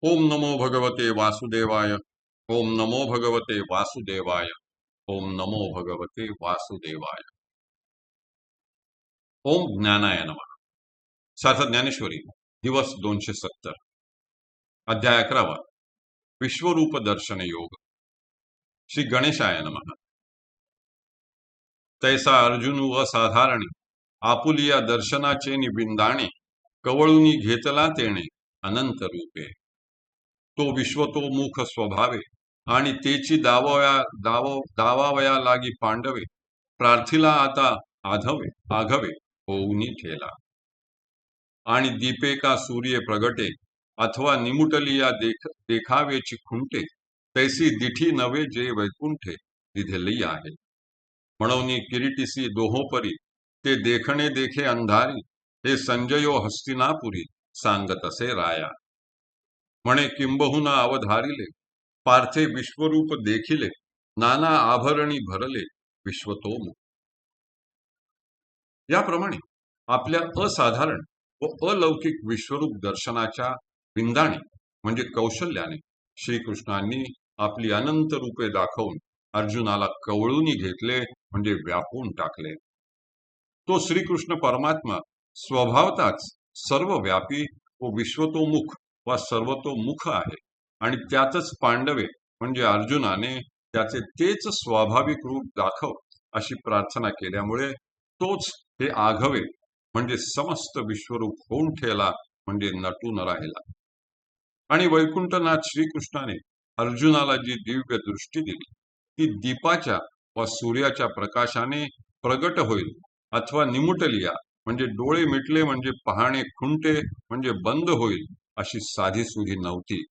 ओम नमो भगवते वासुदेवाय. ओम नमो भगवते वासुदेवाय. ओम नमो भगवते वासुदेवाय. ओम ज्ञानाय नमः. साचा ज्ञानेश्वरी दिवस 270. अध्याय 11. विश्वरूप दर्शन योग. श्री गणेशाय नमः. तैसा अर्जुन असाधारणी आपुलिया दर्शनाचे निबिंदाणे कवळुनी घेतला तेणे अनंत रूपे. तो विश्वतोमुख स्वभावे आणि तेची दावावया लागी पांडवे प्रार्थिला आता आघवे होऊनी ठेला. आणि दीपे का सूर्य प्रगटे अथवा निमुटलिया देखावेची खुंटे तैसी दिठी नवे जे वैकुंठे दिधली आहे. म्हणून किरीटिसी दोहोपरी ते देखणे देखे अंधारी हे संजयो हस्तिनापुरी सांगत असे राया. म्हणे किंबहुना अवधारिले पार्थे विश्वरूप देखिले नाना आभरणी भरले विश्वतोमुख. याप्रमाणे आपल्या असाधारण व अलौकिक विश्वरूप दर्शनाच्या विंदाणे म्हणजे कौशल्याने श्रीकृष्णांनी आपली अनंत रूपे दाखवून अर्जुनाला कवळूनी घेतले म्हणजे व्यापून टाकले. तो श्रीकृष्ण परमात्मा स्वभावताच सर्वव्यापी व विश्वतोमुख वा सर्वतोमुख आहे आणि त्यातच पांडवे म्हणजे अर्जुनाने त्याचे तेच स्वाभाविक रूप दाखव अशी प्रार्थना केल्यामुळे तोच हे आघवे म्हणजे समस्त विश्वरूप होऊन ठेला म्हणजे नटून राहिला. आणि वैकुंठनाथ श्रीकृष्णाने अर्जुनाला जी दिव्य दृष्टी दिली ती दीपाच्या व सूर्याच्या प्रकाशाने प्रगट होईल अथवा निमुटलिया म्हणजे डोळे मिटले म्हणजे पाहणे खुंटे म्हणजे बंद होईल अशी साधी सुधी नव्हती.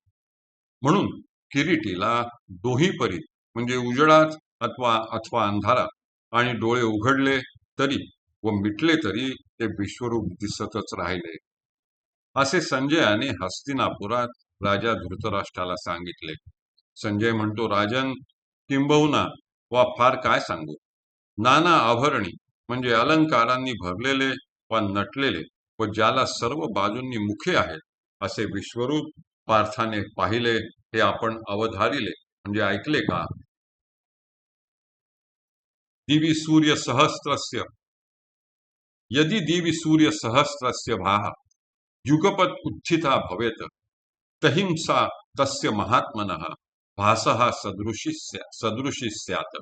म्हणून किरीटीला दोही परी म्हणजे उजडात अथवा अथवा अंधारात आणि डोळे उघडले तरी व मिटले तरी ते विश्वरूप दिसतच राहिले. असे संजयाने हस्तिनापुरात राजा धृतराष्ट्राला सांगितले. संजय म्हणतो, राजन, किंबहुना वा फार काय सांगू, नाना आभरणी म्हणजे अलंकारांनी भरलेले वा नटलेले व ज्याला सर्व बाजूंनी मुखे आहेत असे विश्वरूप पार्थाने पाहिले हे आपण अवधारिले म्हणजे ऐकले का? दिवी सूर्य सहस्त्रस्य यदि दिवी सूर्य सहस्त्रस्य भाः युगपत उत्थिता भवेत तहिंसा तस्य महात्मनः भासः सदृशी स्यात्.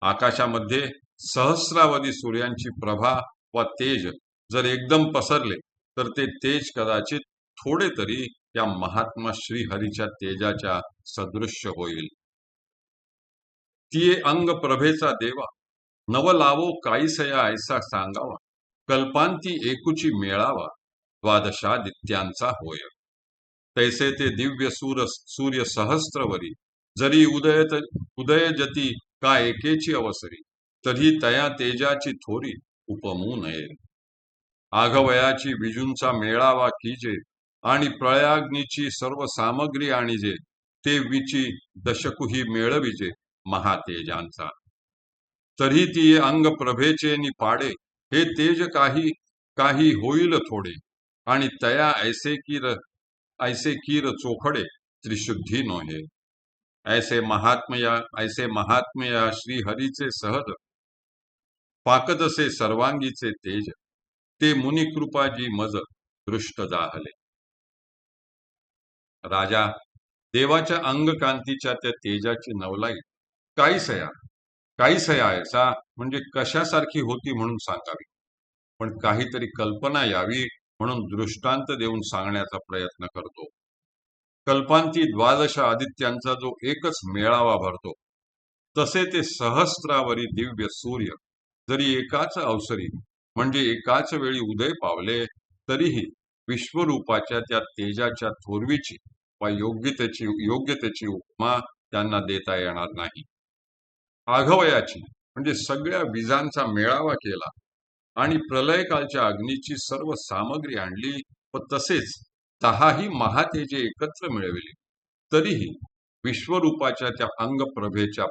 आकाशामध्ये सहस्रावधी सूर्यांची प्रभा व तेज जर एकदम पसरले तर ते तेज कदाचित थोडे तरी या महात्मा श्रीहरीच्या तेजाच्या सदृश्य होईल. तिये अंग प्रभेचा देवा नव लावो काईसया ऐसा सांगावा कल्पांती एकुची मेळावा द्वादशादित्यांचा होय. तैसे ते दिव्य सूर्य सहस्त्रवरी जरी उदयजती का एकेची अवसरी तरी तया तेजाची थोरी उपमू नये. आघवयाची विजूंचा मेळावा कीजे आणि प्रळयाग्नीची सर्व सामग्री आणिजे ते विची दशकुही मेळविजे महातेजांचा. तरी ती अंग प्रभेचे नि पाडे हे तेज काही काही होईल थोडे आणि तया ऐसे कीर चोखडे त्रिशुद्धी नोहे. ऐसे महात्मया श्री हरीचे सहज पाकदसे सर्वांगीचे तेज ते मुनी कृपाजी मज दृष्ट जाहले. राजा, देवाच्या अंगकांतीच्या त्या तेजाची नवलाई काहीसया ऐसा म्हणजे कशासारखी होती म्हणून सांगावी, पण काहीतरी कल्पना यावी म्हणून दृष्टांत देऊन सांगण्याचा प्रयत्न करतो. कल्पांती द्वादश आदित्यांचा जो एकच मेळावा भरतो तसे ते सहस्रावरी दिव्य सूर्य जरी एकाच अवसरी म्हणजे एकाच वेळी उदय पावले तरीही विश्वरूपाच्या त्या तेजाच्या थोरवीची वा योग्यतेची उपमा त्यांना देता येणार नाही. आघवयाची म्हणजे सगळ्या विजांचा मेळावा केला आणि प्रलयकालच्या अग्नीची सर्व सामग्री आणली व तसेच 10ही महातेजे एकत्र मिळविली तरीही विश्वरूपाच्या त्या अंगप्रभेच्या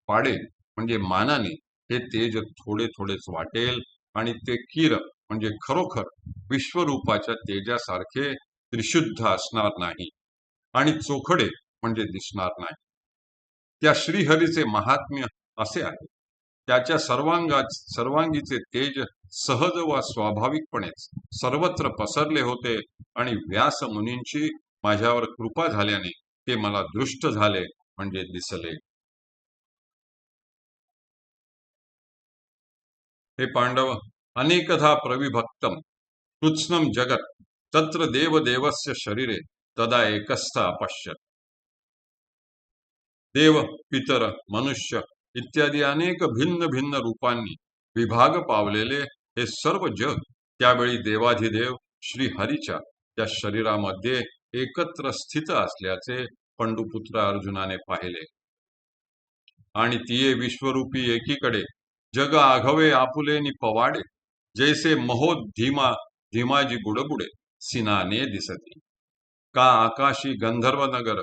पाडे म्हणजे मानाने हे तेज थोडे थोडेच वाटेल आणि ते कीर म्हणजे खरोखर विश्वरूपाच्या तेजासारखे त्रिशुद्ध असणार नाही आणि चोखडे म्हणजे दिसणार नाही. त्या श्रीहरीचे महात्म्य असे आहे. त्याच्या सर्वांगीचे तेज सहज व स्वाभाविकपणेच सर्वत्र पसरले होते आणि व्यास मुनींची माझ्यावर कृपा झाल्याने ते मला दृष्ट झाले म्हणजे दिसले. हे पांडव, अनेकधा प्रविभक्तम कृत्स्नम जगत तत्र देवदेवस्य शरीरे तदा एकस्थ अपश्यत. देव, पितर, मनुष्य इत्यादी अनेक भिन्न भिन्न रूपांनी विभाग पावलेले हे सर्व जग त्यावेळी देवाधिदेव श्री हरीच्या त्या शरीरामध्ये एकत्र स्थित असल्याचे पंडुपुत्र अर्जुनाने पाहिले. आणि तिये विश्वरूपी एकीकडे जग आघवे आपुलेनी पवाडे जैसे महोद धीमा धीमाजी बुडबुडे सिनाने दिसती. का आकाशी गंधर्व नगर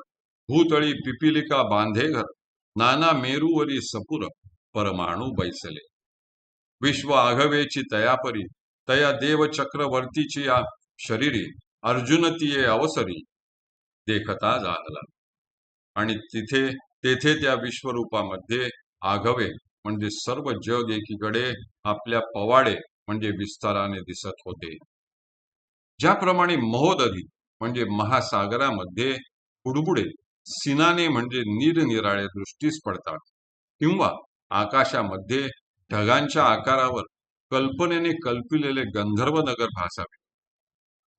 भूतळी पिपिलिका बांधे घर नाना मेरूवरी सपुर परमाणू बैसले. विश्व आघवेची तयापरी तया देव चक्रवर्तीची या शरीरी अर्जुन तिये अवसरी देखता झाला. आणि तेथे त्या विश्वरूपामध्ये आघवे म्हणजे सर्व जग एकीकडे आपल्या पवाडे म्हणजे विस्ताराने दिसत होते. ज्याप्रमाणे महोदधी म्हणजे महासागरामध्ये बुडबुडे सिनाने म्हणजे निरनिराळे दृष्टीस पडतात, किंवा आकाशामध्ये ढगांच्या आकारावर कल्पनेने कल्पिलेले गंधर्व नगर भासावे.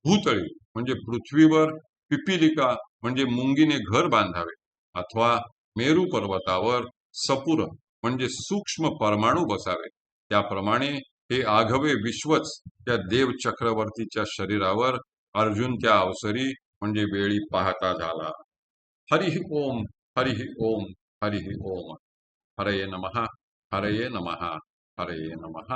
भूतळी म्हणजे पृथ्वीवर पिपिलिका म्हणजे मुंगीने घर बांधावे, अथवा मेरू पर्वतावर सपुर म्हणजे सूक्ष्म परमाणू बसावे. त्याप्रमाणे हे आघवे विश्वच त्या देव चक्रवर्तीच्या शरीरावर अर्जुन त्या अवसरी म्हणजे वेळी पाहता झाला. हरिः ओम, हरिः ओम, हरिः ओम. हरये नमः, हरये नमः, हरये नमः.